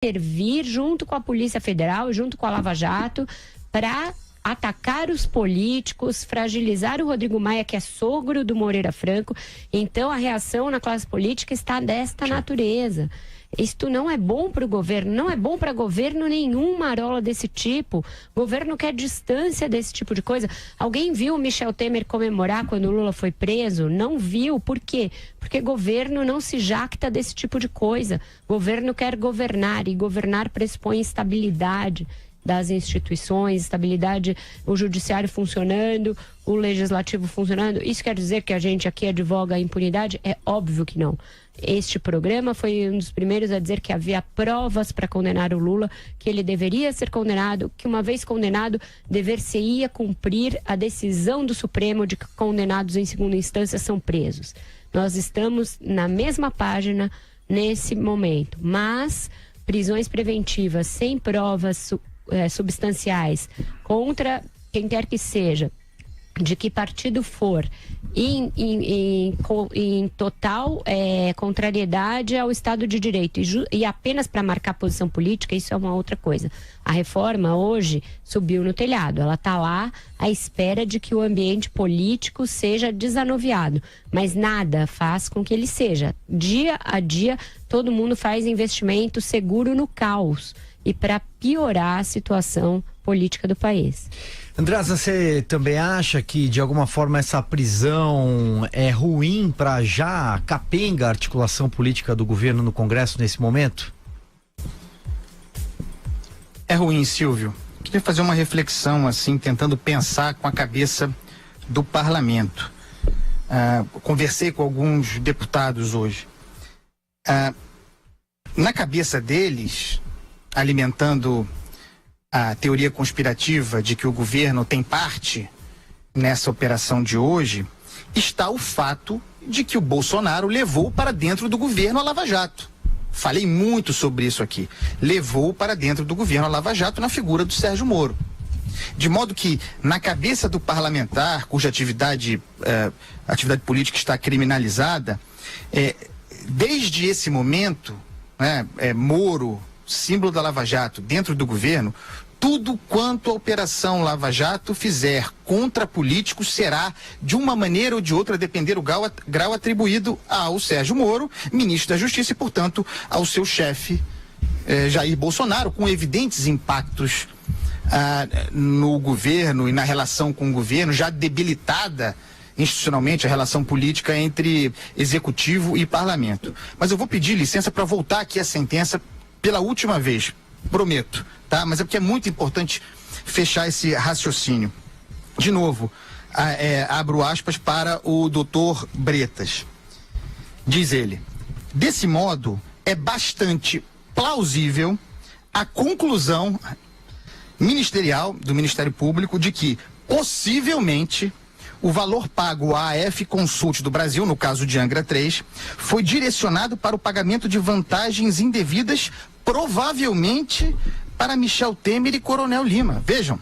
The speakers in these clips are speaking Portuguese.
intervir junto com a Polícia Federal, junto com a Lava Jato, para atacar os políticos, fragilizar o Rodrigo Maia, que é sogro do Moreira Franco. Então a reação na classe política está desta natureza. Isto não é bom para o governo, não é bom para governo nenhum, marola desse tipo. O governo quer distância desse tipo de coisa. Alguém viu o Michel Temer comemorar quando o Lula foi preso? Não viu. Por quê? Porque governo não se jacta desse tipo de coisa. Governo quer governar, e governar pressupõe estabilidade das instituições, estabilidade, o judiciário funcionando, o legislativo funcionando. Isso quer dizer que a gente aqui advoga a impunidade? É óbvio que não. Este programa foi um dos primeiros a dizer que havia provas para condenar o Lula, que ele deveria ser condenado, que uma vez condenado, dever-se-ia cumprir a decisão do Supremo de que condenados em segunda instância são presos. Nós estamos na mesma página nesse momento, mas prisões preventivas sem provas substanciais contra quem quer que seja, de que partido for, em total contrariedade ao Estado de Direito e apenas para marcar posição política, isso é uma outra coisa. A reforma hoje subiu no telhado, ela está lá à espera de que o ambiente político seja desanuviado, mas nada faz com que ele seja. Dia a dia, todo mundo faz investimento seguro no caos e para piorar a situação política do país. Andreasa, você também acha que de alguma forma essa prisão é ruim para já capenga a articulação política do governo no Congresso nesse momento? É ruim, Silvio. Queria fazer uma reflexão assim, tentando pensar com a cabeça do parlamento. Conversei com alguns deputados hoje. Na cabeça deles, alimentando a teoria conspirativa de que o governo tem parte nessa operação de hoje, está o fato de que o Bolsonaro levou para dentro do governo a Lava Jato. Falei muito sobre isso aqui. Levou para dentro do governo a Lava Jato na figura do Sérgio Moro. De modo que, na cabeça do parlamentar, cuja atividade política está criminalizada, desde esse momento, Moro, símbolo da Lava Jato, dentro do governo, tudo quanto a Operação Lava Jato fizer contra políticos será, de uma maneira ou de outra, a depender do grau atribuído ao Sérgio Moro, ministro da Justiça, e, portanto, ao seu chefe, Jair Bolsonaro, com evidentes impactos no governo e na relação com o governo, já debilitada institucionalmente a relação política entre executivo e parlamento. Mas eu vou pedir licença para voltar aqui à sentença pela última vez, prometo, tá? Mas é porque é muito importante fechar esse raciocínio. De novo, abro aspas para o doutor Bretas. Diz ele: desse modo, é bastante plausível a conclusão ministerial do Ministério Público de que, possivelmente, o valor pago à AF Consult do Brasil, no caso de Angra 3, foi direcionado para o pagamento de vantagens indevidas, provavelmente para Michel Temer e Coronel Lima. Vejam,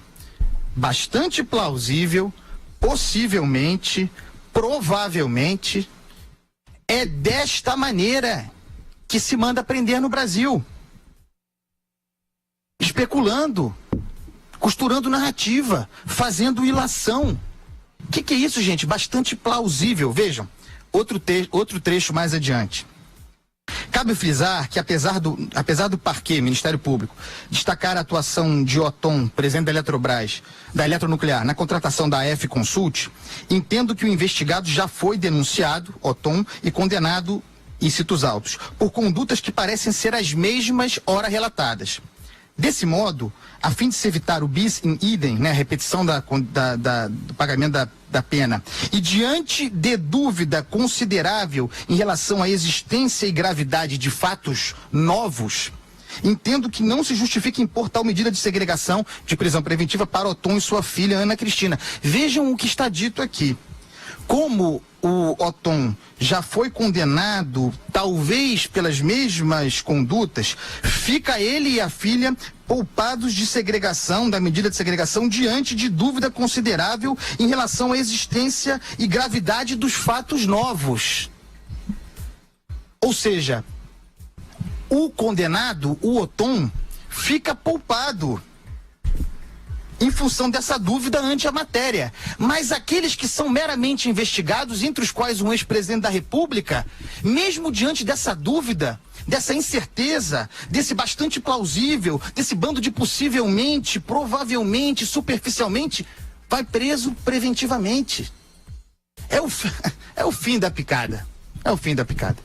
bastante plausível, possivelmente, provavelmente, é desta maneira que se manda prender no Brasil. Especulando, costurando narrativa, fazendo ilação. O que é isso, gente? Bastante plausível. Vejam, outro trecho mais adiante. Cabe frisar que, apesar do Parquet, Ministério Público, destacar a atuação de Othon, presidente da Eletrobras, da Eletronuclear, na contratação da AF Consult, entendo que o investigado já foi denunciado, Othon, e condenado, incitos autos, por condutas que parecem ser as mesmas ora relatadas. Desse modo, a fim de se evitar o bis in idem, a repetição do pagamento da pena, e diante de dúvida considerável em relação à existência e gravidade de fatos novos, entendo que não se justifica impor tal medida de segregação de prisão preventiva para Othon e sua filha Ana Cristina. Vejam o que está dito aqui. Como o Othon já foi condenado, talvez pelas mesmas condutas, fica ele e a filha poupados de segregação, da medida de segregação, diante de dúvida considerável em relação à existência e gravidade dos fatos novos. Ou seja, o condenado, o Othon, fica poupado em função dessa dúvida ante a matéria. Mas aqueles que são meramente investigados, entre os quais um ex-presidente da República, mesmo diante dessa dúvida, dessa incerteza, desse bastante plausível, desse bando de possivelmente, provavelmente, superficialmente, vai preso preventivamente. É o fim da picada. É o fim da picada.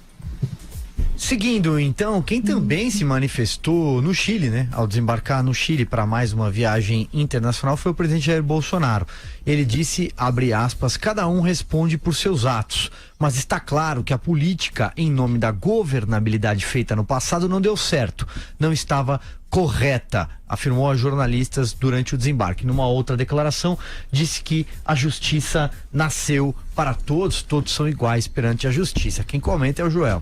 Seguindo, então, quem também se manifestou no Chile, né? Ao desembarcar no Chile para mais uma viagem internacional foi o presidente Jair Bolsonaro. Ele disse, abre aspas, cada um responde por seus atos, mas está claro que a política em nome da governabilidade feita no passado não deu certo, não estava correta, afirmou a jornalistas durante o desembarque. Numa outra declaração, disse que a justiça nasceu para todos, todos são iguais perante a justiça. Quem comenta é o Joel.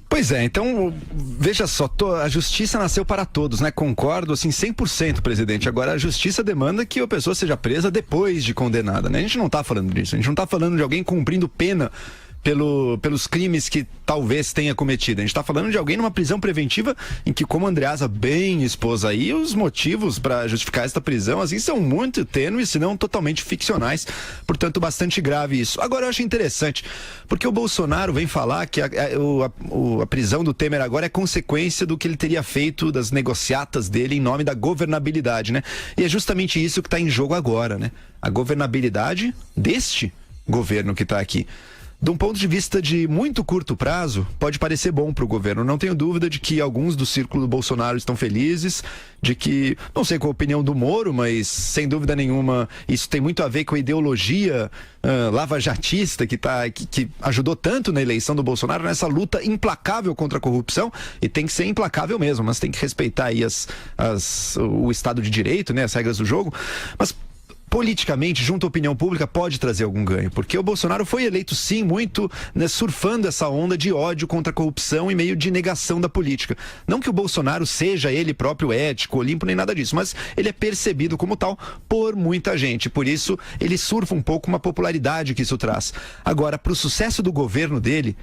Pois é, então, veja só, a justiça nasceu para todos, né? Concordo, assim, 100%, presidente. Agora, a justiça demanda que a pessoa seja presa depois de condenada, né? A gente não tá falando disso, a gente não tá falando de alguém cumprindo pena pelos crimes que talvez tenha cometido. A gente está falando de alguém numa prisão preventiva em que, como a Andreasa bem expôs aí, os motivos para justificar esta prisão, assim, são muito tênues, se não totalmente ficcionais. Portanto, bastante grave isso. Agora, eu acho interessante, porque o Bolsonaro vem falar que a prisão do Temer agora é consequência do que ele teria feito, das negociatas dele em nome da governabilidade, né? E é justamente isso que está em jogo agora, né? A governabilidade deste governo que está aqui. De um ponto de vista de muito curto prazo, pode parecer bom para o governo. Não tenho dúvida de que alguns do círculo do Bolsonaro estão felizes, de que, não sei qual a opinião do Moro, mas sem dúvida nenhuma isso tem muito a ver com a ideologia lavajatista que ajudou tanto na eleição do Bolsonaro, nessa luta implacável contra a corrupção, e tem que ser implacável mesmo, mas tem que respeitar aí o Estado de Direito, né, as regras do jogo, mas politicamente, junto à opinião pública, pode trazer algum ganho, porque o Bolsonaro foi eleito sim muito, né, surfando essa onda de ódio contra a corrupção e meio de negação da política. Não que o Bolsonaro seja ele próprio ético, olimpo, nem nada disso, mas ele é percebido como tal por muita gente, por isso ele surfa um pouco uma popularidade que isso traz. Agora, para o sucesso do governo dele,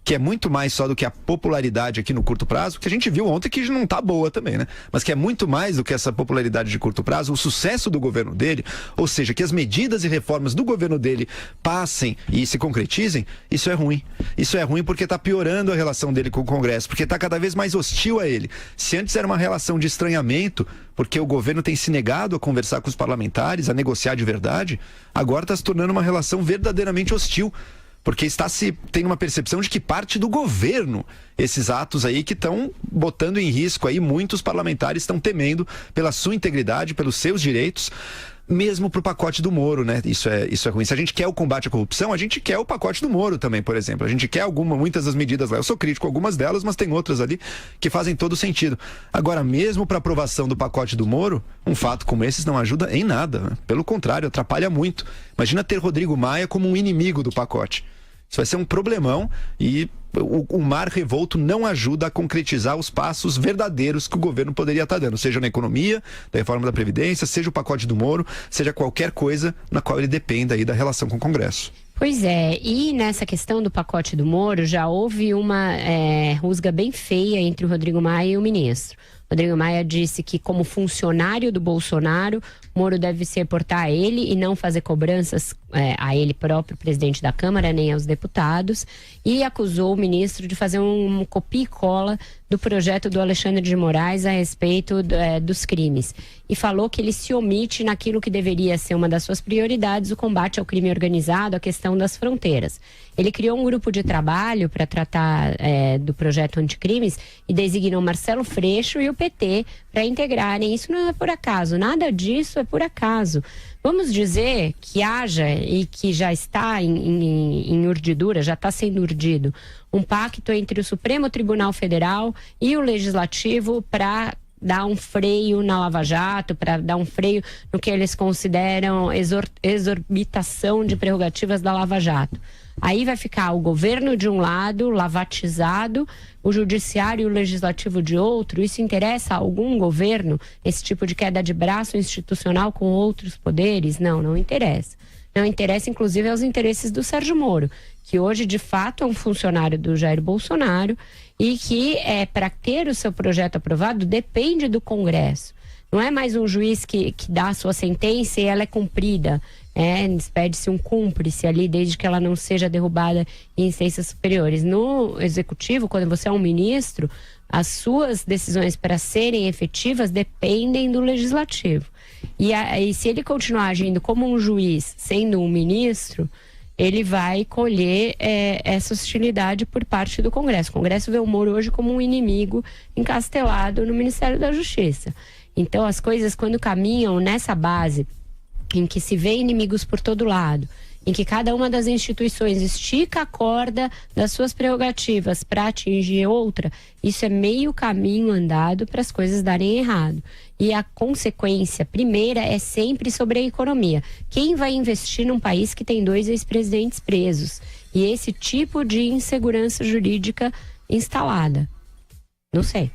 que é muito mais só do que a popularidade aqui no curto prazo, que a gente viu ontem que não tá boa também, né? Mas que é muito mais do que essa popularidade de curto prazo, o sucesso do governo dele, ou seja, que as medidas e reformas do governo dele passem e se concretizem, isso é ruim. Isso é ruim porque tá piorando a relação dele com o Congresso, porque tá cada vez mais hostil a ele. Se antes era uma relação de estranhamento, porque o governo tem se negado a conversar com os parlamentares, a negociar de verdade, agora tá se tornando uma relação verdadeiramente hostil. Porque tem uma percepção de que parte do governo esses atos aí que estão botando em risco aí, muitos parlamentares estão temendo pela sua integridade, pelos seus direitos, mesmo pro pacote do Moro, né? Isso é ruim. Se a gente quer o combate à corrupção, a gente quer o pacote do Moro também, por exemplo. A gente quer muitas das medidas lá. Eu sou crítico a algumas delas, mas tem outras ali que fazem todo sentido. Agora, mesmo para aprovação do pacote do Moro, um fato como esse não ajuda em nada, né? Pelo contrário, atrapalha muito. Imagina ter Rodrigo Maia como um inimigo do pacote. Isso vai ser um problemão e o mar revolto não ajuda a concretizar os passos verdadeiros que o governo poderia estar dando, seja na economia, da reforma da Previdência, seja o pacote do Moro, seja qualquer coisa na qual ele dependa aí da relação com o Congresso. Pois é, e nessa questão do pacote do Moro já houve uma rusga bem feia entre o Rodrigo Maia e o ministro. Rodrigo Maia disse que, como funcionário do Bolsonaro, Moro deve se reportar a ele e não fazer cobranças a ele próprio, presidente da Câmara, nem aos deputados, e acusou o ministro de fazer um copia e cola do projeto do Alexandre de Moraes a respeito dos crimes. E falou que ele se omite naquilo que deveria ser uma das suas prioridades, o combate ao crime organizado, a questão das fronteiras. Ele criou um grupo de trabalho para tratar do projeto anticrimes e designou Marcelo Freixo e o PT para integrarem. Isso não é por acaso, nada disso é por acaso. Vamos dizer que haja e que já está em urdidura, já está sendo urdido, um pacto entre o Supremo Tribunal Federal e o Legislativo para dar um freio na Lava Jato, para dar um freio no que eles consideram exorbitação de prerrogativas da Lava Jato. Aí vai ficar o governo de um lado, lavatizado, o judiciário e o legislativo de outro. Isso interessa a algum governo, esse tipo de queda de braço institucional com outros poderes? Não, não interessa. não interessa, inclusive, aos interesses do Sérgio Moro, que hoje, de fato, é um funcionário do Jair Bolsonaro e que, para ter o seu projeto aprovado, depende do Congresso. Não é mais um juiz que dá a sua sentença e ela é cumprida. Pede-se um cúmplice ali, desde que ela não seja derrubada em instâncias superiores. No Executivo, quando você é um ministro, as suas decisões para serem efetivas dependem do Legislativo. E se ele continuar agindo como um juiz, sendo um ministro, ele vai colher essa hostilidade por parte do Congresso. O Congresso vê o Moro hoje como um inimigo encastelado no Ministério da Justiça. Então, as coisas, quando caminham nessa base, em que se vê inimigos por todo lado, em que cada uma das instituições estica a corda das suas prerrogativas para atingir outra, isso é meio caminho andado para as coisas darem errado. E a consequência primeira é sempre sobre a economia. Quem vai investir num país que tem 2 ex-presidentes presos? E esse tipo de insegurança jurídica instalada? Não sei.